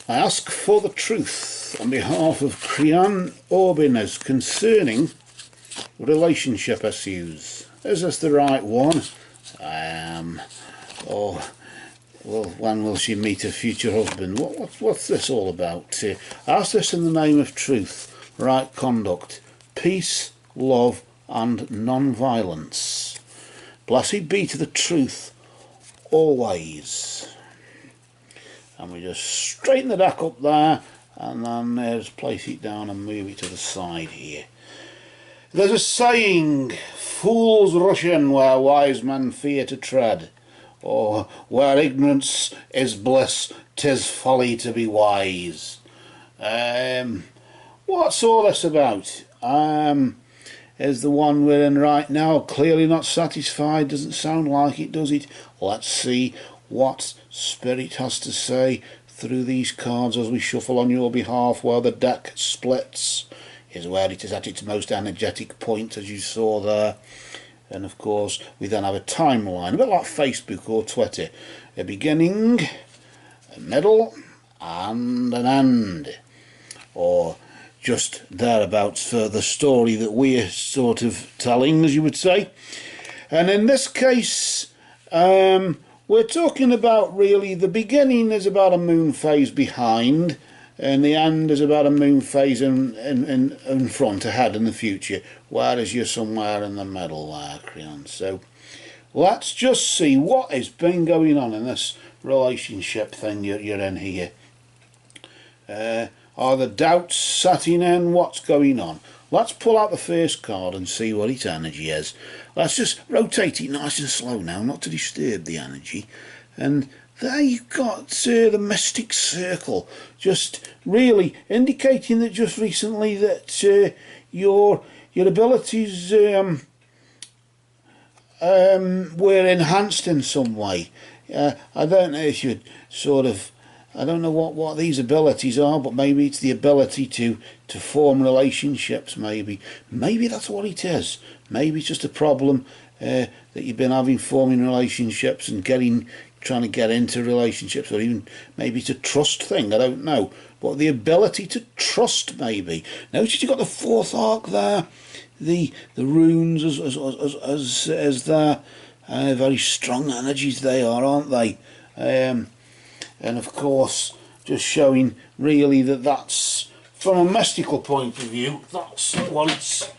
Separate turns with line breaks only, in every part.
I ask for the truth on behalf of Cree Abenes concerning relationship issues. Is this the right one? Or well, when will she meet her future husband? What's this all about? Ask this in the name of truth, right conduct, peace, love and non-violence. Blessed be to the truth always. And we just straighten the deck up there, and then just place it down and move it to the side here. There's a saying, fools rush in where wise men fear to tread, or where ignorance is bliss, 'tis folly to be wise. What's all this about? Is the one we're in right now clearly not satisfied? Doesn't sound like it, does it? Let's see what Spirit has to say through these cards as we shuffle on your behalf. Where the deck splits is where it is at its most energetic point, as you saw there. And of course we then have a timeline, a bit like Facebook or Twitter, a beginning, a middle and an end, or just thereabouts for the story that we're sort of telling, as you would say. And in this case we're talking about, really, the beginning is about a moon phase behind, and the end is about a moon phase in front, ahead in the future, whereas you're somewhere in the middle there, Creon. So let's just see what has been going on in this relationship thing you're in here. Are the doubts setting in? What's going on? Let's pull out the first card and see what its energy is. Let's just rotate it nice and slow now, not to disturb the energy. And there you've got the Mystic Circle, just really indicating that just recently that your abilities were enhanced in some way. I don't know if you'd sort of, I don't know what these abilities are, but maybe it's the ability to form relationships. Maybe that's what it is. Maybe it's just a problem that you've been having, forming relationships and trying to get into relationships, or even maybe it's a trust thing. I don't know, but the ability to trust, maybe. Notice you've got the fourth arc there, the runes as there. Very strong energies they are, aren't they? And of course, just showing really that from a mystical point of view, that's what it's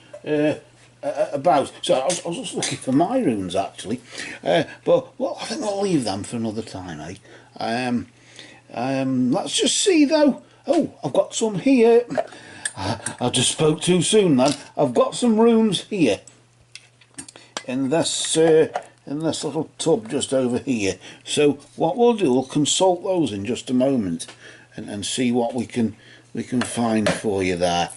about. So I was just looking for my runes, actually, but well, I think I'll leave them for another time, let's just see though. Oh, I've got some here. I just spoke too soon then. I've got some runes here in this little tub just over here. So what we'll do, we'll consult those in just a moment and see what we can find for you there.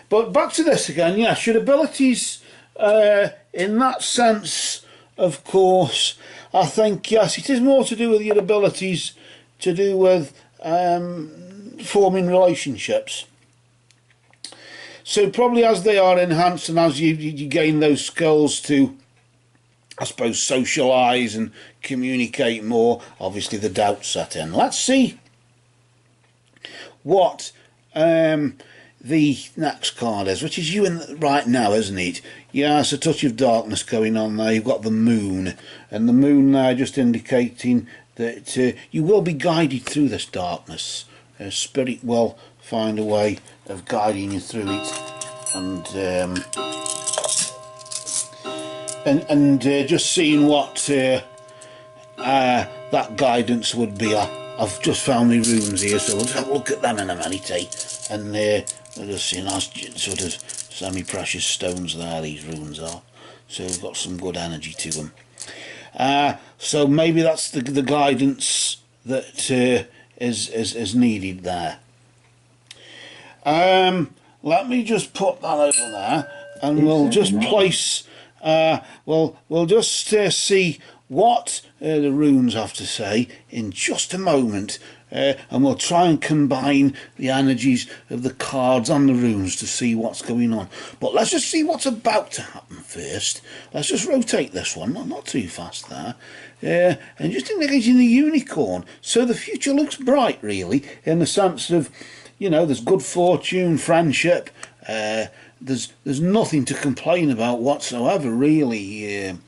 But back to this again. Yes, your abilities in that sense, of course, I think, yes, it is more to do with your abilities to do with forming relationships. So probably as they are enhanced and as you gain those skills to, I suppose, socialise and communicate more, obviously the doubts set in. Let's see what the next card is, which is you right now, isn't it? Yeah, it's a touch of darkness going on there. You've got the moon, and the moon there just indicating that you will be guided through this darkness. Spirit will find a way of guiding you through it, and just seeing what that guidance would be. I've just found my runes here, so we'll just have a look at them in a minute, and we'll just see nice sort of semi-precious stones there, these runes are, so we've got some good energy to them. So maybe that's the guidance that is needed there. Let me just put that over there, and we'll just place, we'll just see what the runes have to say in just a moment, and we'll try and combine the energies of the cards and the runes to see what's going on. But let's just see what's about to happen first. Let's just rotate this one, not too fast there, and just indicating the unicorn. So the future looks bright, really, in the sense of, you know, there's good fortune, friendship. There's nothing to complain about whatsoever, really.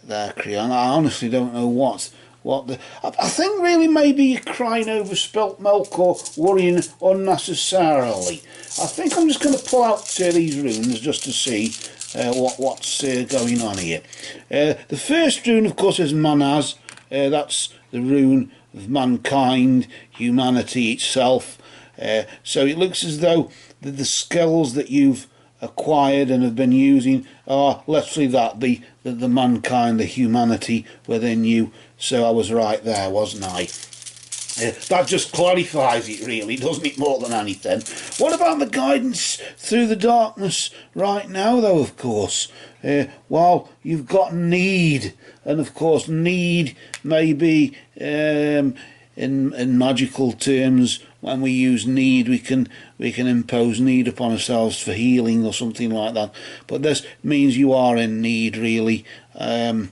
There, Cree. I honestly don't know what I think really maybe you're crying over spilt milk or worrying unnecessarily. I think I'm just going to pull out these runes just to see what's going on here. The first rune, of course, is Manas. That's the rune of mankind, humanity itself. So it looks as though the skills that you've acquired and have been using are literally that, the mankind, the humanity within you. So I was right there, wasn't I? That just clarifies it, really, doesn't it, more than anything? What about the guidance through the darkness right now, though, of course? Well, you've got need, and of course need may be, in magical terms, when we use need, we can impose need upon ourselves for healing or something like that. But this means you are in need, really, in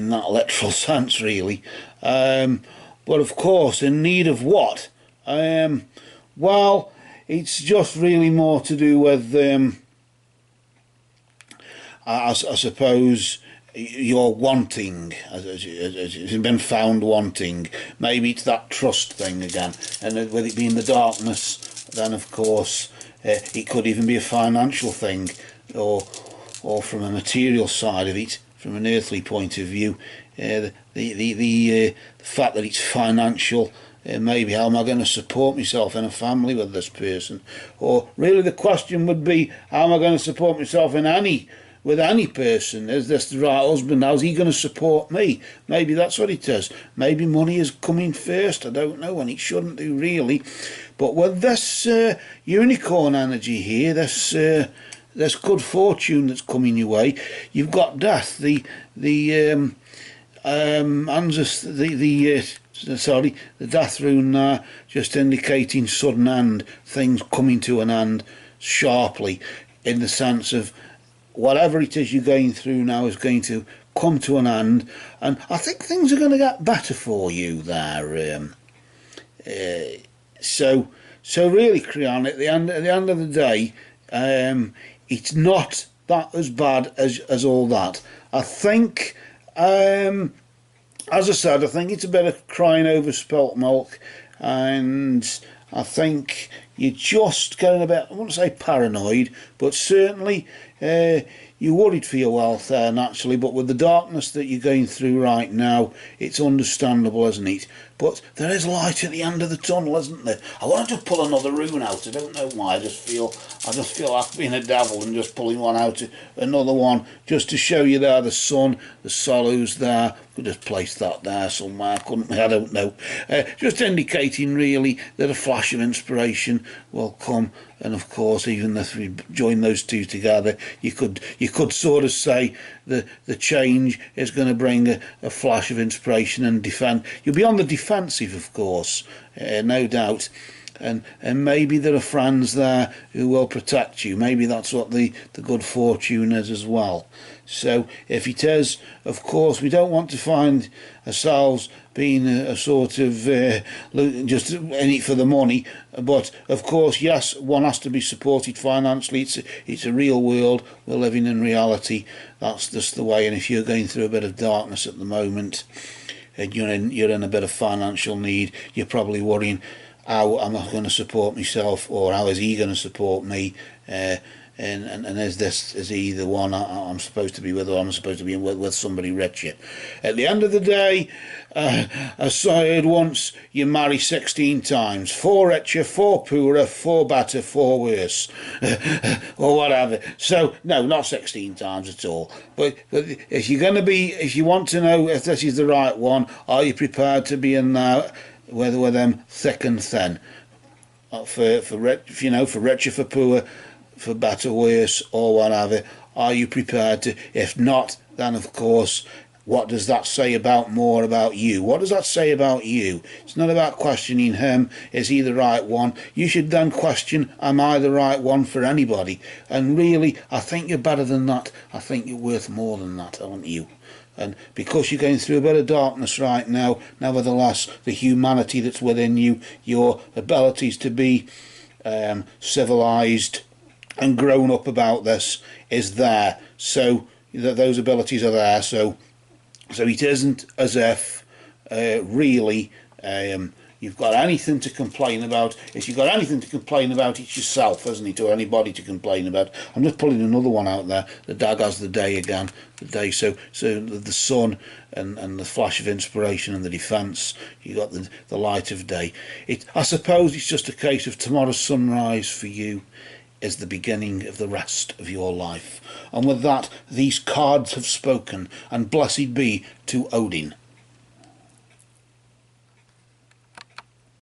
that literal sense, really. But of course, in need of what? Well, it's just really more to do with, I suppose, you're wanting, as you've been found wanting. Maybe it's that trust thing again, and with it being the darkness, then of course it could even be a financial thing, or from a material side of it, from an earthly point of view. The fact that it's financial, maybe how am I going to support myself in a family with this person? Or really the question would be, how am I going to support myself with any person? Is this the right husband? How's he going to support me? Maybe that's what it is. Maybe money is coming first, I don't know, and it shouldn't do, really. But with this unicorn energy here, this good fortune that's coming your way, you've got death, the death rune there, just indicating sudden end, things coming to an end sharply, in the sense of whatever it is you're going through now is going to come to an end, and I think things are going to get better for you there. So really, Creon, at the end of the day, it's not that as bad as all that. I think, as I said, I think it's a bit of crying over spilt milk, and I think you're just getting a bit, I wouldn't say paranoid, but certainly you're worried for your welfare naturally. But with the darkness that you're going through right now, it's understandable, isn't it? But there is light at the end of the tunnel, isn't there? I want to pull another rune out. I don't know why. I just feel like being a devil and just pulling one out, another one, just to show you there the sun, the sorrows there. Could just place that there somewhere, couldn't we? I don't know. Just indicating really that a flash of inspiration will come, and of course, even if we join those two together, you could sort of say the change is going to bring a flash of inspiration and defend. You'll be on the defensive, of course, no doubt. And maybe there are friends there who will protect you. Maybe that's what the good fortune is as well. So if it is, of course, we don't want to find ourselves being a sort of just in it for the money. But of course, yes, one has to be supported financially. It's a real world. We're living in reality. That's just the way. And if you're going through a bit of darkness at the moment, and you're in a bit of financial need, you're probably worrying, how am I going to support myself, or how is he going to support me? And is he the one I'm supposed to be with, or I'm supposed to be with somebody richer? At the end of the day, as I heard once, you marry 16 times, 4 richer, 4 poorer, 4 better, 4 worse, or whatever. So no, not 16 times at all. But if you want to know if this is the right one, are you prepared to be in there with them thick and thin, for richer, for poor, for better, worse, or whatever? Are you prepared to? If not, then of course what does that say about more about you? What does that say about you? It's not about questioning him, is he the right one? You should then question, am I the right one for anybody? And really, I think you're better than that. I think you're worth more than that, aren't you? And because you're going through a bit of darkness right now, nevertheless, the humanity that's within you, your abilities to be civilised and grown up about this is there. So those abilities are there. So it isn't as if really you've got anything to complain about. If you've got anything to complain about, it's yourself, isn't it, or anybody to complain about. I'm just pulling another one out there. The dag has the day again, the day. So the sun and the flash of inspiration and the defence. You got the light of day. I suppose it's just a case of tomorrow's sunrise for you is the beginning of the rest of your life. And with that, these cards have spoken, and blessed be to Odin.